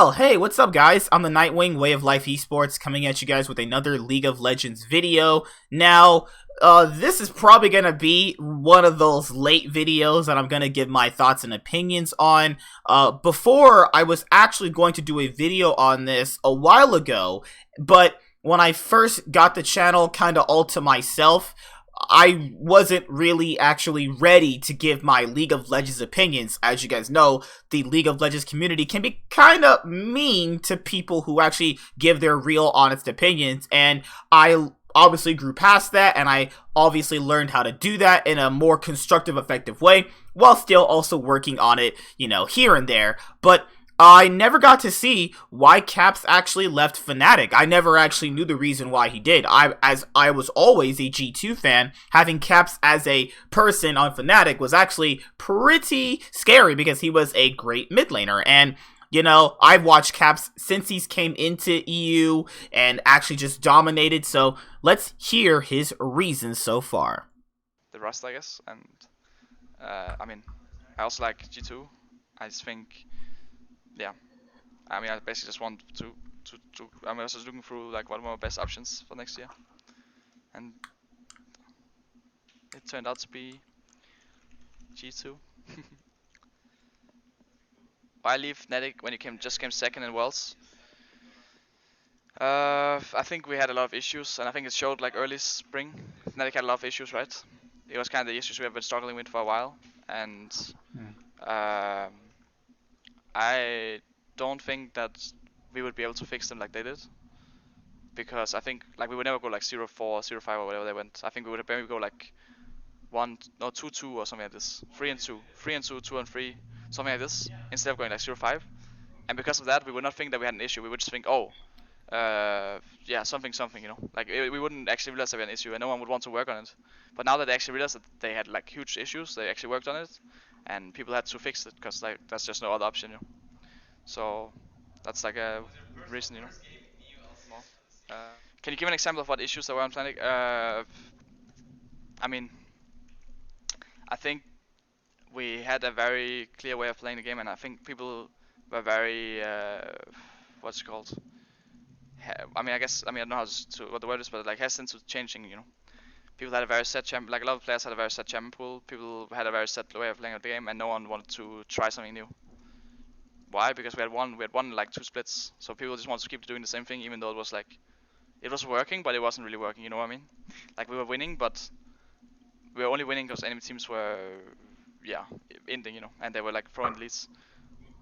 Well, hey, what's up, guys? I'm the Nightwing, Way of Life Esports, coming at you guys with another League of Legends video. Now, this is probably gonna be one of those late videos that I'm gonna give my thoughts and opinions on. Before, I was actually going to do a video on this a while ago, but when I first got the channel kind of all to myself, I wasn't really actually ready to give my League of Legends opinions. As you guys know, the League of Legends community can be kind of mean to people who actually give their real honest opinions, and I obviously grew past that, and I obviously learned how to do that in a more constructive, effective way, while still also working on it, here and there. But I never got to see why Caps actually left Fnatic. I never actually knew the reason why he did. As I was always a G2 fan, having Caps as a person on Fnatic was actually pretty scary because he was a great mid laner. And, I've watched Caps since he's came into EU and actually just dominated. So let's hear his reasons so far. The rust, I guess. And, I also like G2. I just think... yeah, I basically just want to I was just looking through like what are my best options for next year, and it turned out to be G2. Why leave Fnatic when you just came second in Worlds? I think we had a lot of issues, and I think it showed like early spring. Fnatic had a lot of issues, right? It was kind of the issues we have been struggling with for a while, and I don't think that we would be able to fix them like they did, because I think like we would never go like 0-4, 0-5 or whatever they went. I think we would maybe go like 2-2 or something like this, 3-2, 3-2, 2-3, something like this, instead of going like 0-5. And because of that, we would not think that we had an issue. We would just think, oh, yeah, something, like we wouldn't actually realize that we had an issue, and no one would want to work on it. But now that they actually realized that they had like huge issues, they actually worked on it, and people had to fix it because like that's just no other option, So that's like a reason, More. Can you give an example of what issues there were on Fnatic? I think we had a very clear way of playing the game, and I think people were very what's it called? I don't know what the word is, but like hesitant to changing, People had a very set champ, like a lot of players had a very set champion pool. People had a very set way of playing the game, and no one wanted to try something new. Why? Because we had won like 2 splits, so people just wanted to keep doing the same thing, even though it was like, it was working, but it wasn't really working. You know what I mean? Like we were winning, but we were only winning because enemy teams were, ending, and they were like throwing leads.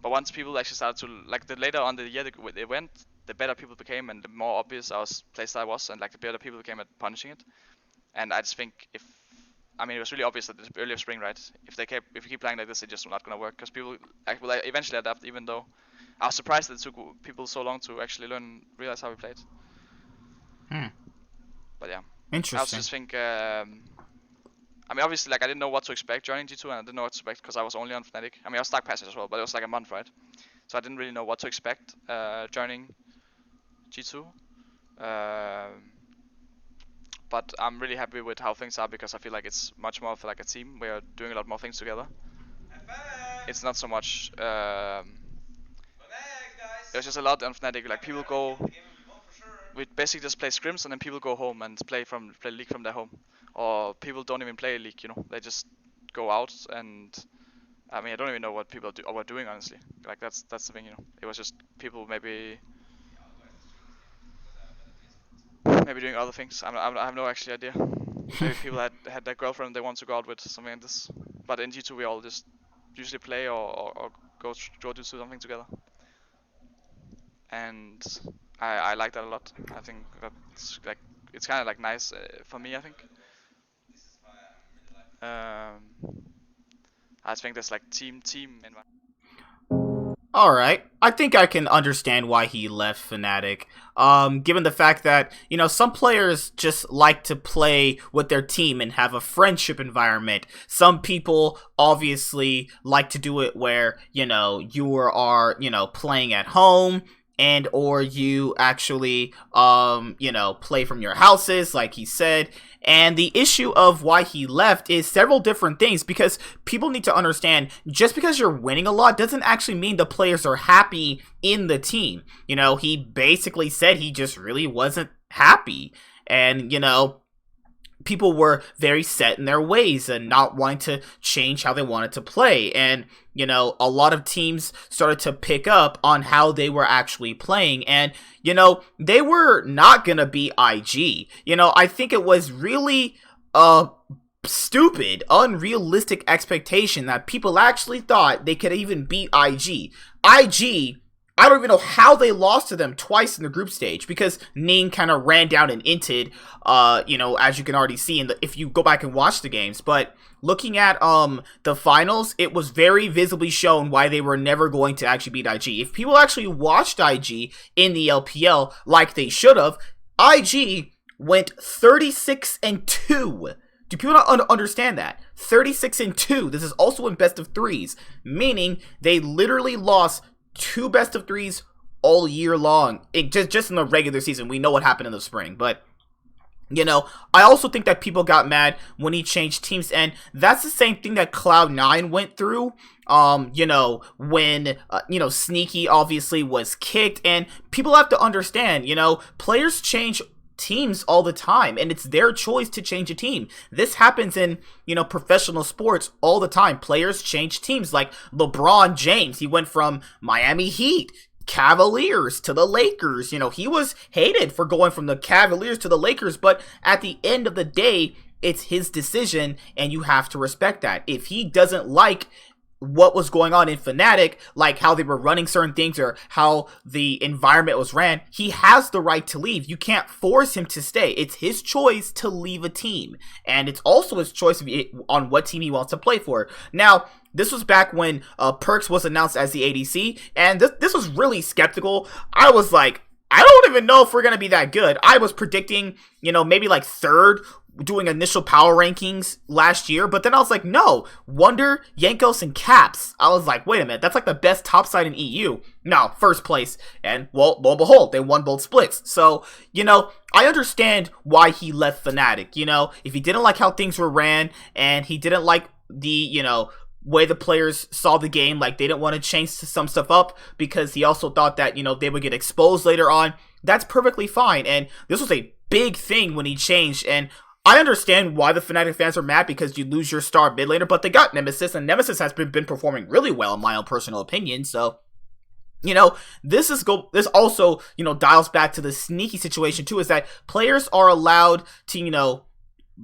But once people actually started to, like, the later on the year they went, the better people became, and the more obvious our playstyle was, and like the better people became at punishing it. And I just think it was really obvious that the earlier spring, right? If we keep playing like this, it's just not gonna work, because people will eventually adapt. Even though I was surprised that it took people so long to actually realize how we played. But yeah, Interesting. I also just think, obviously, like I didn't know what to expect joining G2, and I didn't know what to expect because I was only on Fnatic. I was Dark Passage as well, but it was like a month, right? So I didn't really know what to expect joining G2. But I'm really happy with how things are, because I feel like it's much more of like a team. We are doing a lot more things together. It's not so much. There's just a lot on Fnatic. Like people go, we basically just play scrims, and then people go home and play League from their home. Or people don't even play League. They just go out, and I don't even know what people are doing, honestly. Like that's the thing. It was just people maybe doing other things. I have no actually idea. Maybe people had their girlfriend they want to go out with, something like this. But in G2 we all just usually play or go do something together. And I like that a lot. I think that's like, it's kind of like nice for me, I think. I just think there's like team environment. Alright, I think I can understand why he left Fnatic. Given the fact that, some players just like to play with their team and have a friendship environment. Some people obviously like to do it where, you are playing at home and or you actually play from your houses like he said. And the issue of why he left is several different things, because people need to understand, just because you're winning a lot doesn't actually mean the players are happy in the team. He basically said he just really wasn't happy, and people were very set in their ways and not wanting to change how they wanted to play. And, a lot of teams started to pick up on how they were actually playing. And, they were not going to beat IG. I think it was really stupid, unrealistic expectation that people actually thought they could even beat IG. I don't even know how they lost to them twice in the group stage, because Ning kind of ran down and inted, as you can already see if you go back and watch the games. But looking at the finals, it was very visibly shown why they were never going to actually beat IG. If people actually watched IG in the LPL like they should have, IG went 36-2. Do people not understand that? 36-2. This is also in best of threes, meaning they literally lost 2 best of threes all year long. Just in the regular season. We know what happened in the spring, but I also think that people got mad when he changed teams, and that's the same thing that Cloud9 went through. When Sneaky obviously was kicked, and people have to understand, players change teams all the time, and it's their choice to change a team. This happens in professional sports all the time. Players change teams, like LeBron James. He went from Miami Heat, Cavaliers, to the Lakers. He was hated for going from the Cavaliers to the Lakers, but at the end of the day, it's his decision, and you have to respect that. If he doesn't like what was going on in Fnatic, like how they were running certain things or how the environment was ran, he has the right to leave. You can't force him to stay. It's his choice to leave a team, and it's also his choice on what team he wants to play for. Now, this was back when Perks was announced as the ADC, and this was really skeptical. I was like, I don't even know if we're gonna be that good. I was predicting, maybe like third, doing initial power rankings last year, but then I was like, no, Wonder, Yankos, and Caps. I was like, wait a minute, that's like the best top side in EU. No, first place, and well, lo and behold, they won both splits. So, I understand why he left Fnatic. If he didn't like how things were ran, and he didn't like the, way the players saw the game, like they didn't want to change some stuff up, because he also thought that, they would get exposed later on. That's perfectly fine, and this was a big thing when he changed, and I understand why the Fnatic fans are mad, because you lose your star mid laner, but they got Nemesis, and Nemesis has been performing really well in my own personal opinion. So, this also, dials back to the Sneaky situation too, is that players are allowed to,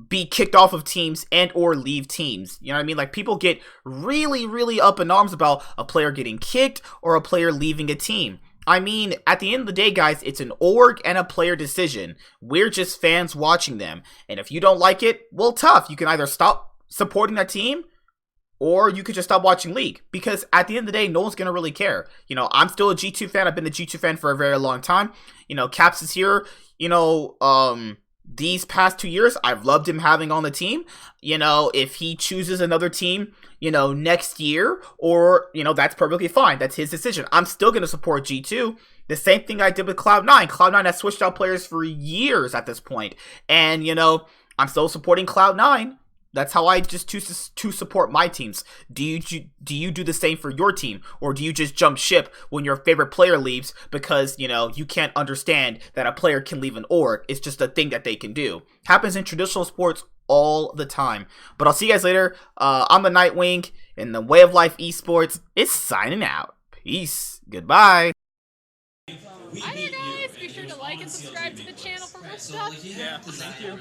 be kicked off of teams and or leave teams. You know what I mean? Like, people get really, really up in arms about a player getting kicked or a player leaving a team. I mean, at the end of the day, guys, it's an org and a player decision. We're just fans watching them. And if you don't like it, well, tough. You can either stop supporting that team, or you could just stop watching League. Because at the end of the day, no one's going to really care. I'm still a G2 fan. I've been a G2 fan for a very long time. Caps is here. These past 2 years, I've loved him having on the team. If he chooses another team, next year, or, that's perfectly fine. That's his decision. I'm still going to support G2. The same thing I did with Cloud9. Cloud9 has switched out players for years at this point. And, I'm still supporting Cloud9. That's how I just choose to support my teams. Do you do the same for your team? Or do you just jump ship when your favorite player leaves because, you can't understand that a player can leave an org? It's just a thing that they can do. Happens in traditional sports all the time. But I'll see you guys later. I'm the Nightwing, and the Way of Life Esports is signing out. Peace. Goodbye. Hi there, guys. Be sure to like and subscribe to the channel for more stuff. Yeah, thank you.